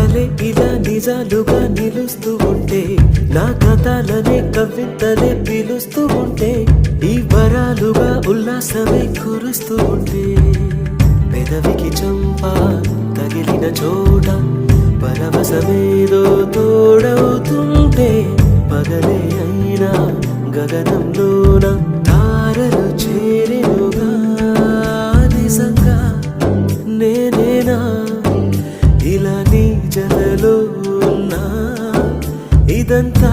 కలలే ఇలా నిజాలుగా నిలుస్తూ ఉంటే, నా కథలనే కవితలే పిలుస్తూ ఉంటే, ఈ వరాలుగా ఉల్లాసమే కురుస్తూ ఉంటే, పెదవికి చంప తగిలిన చోట పరవశమేదో తోడవుతుంటే, పగలే అయినా గగనంలోన తారలు చేరెనుగా. నిజంగా నేనేనా ఇలా నీ జతలో ఉన్నా, ఇదంతా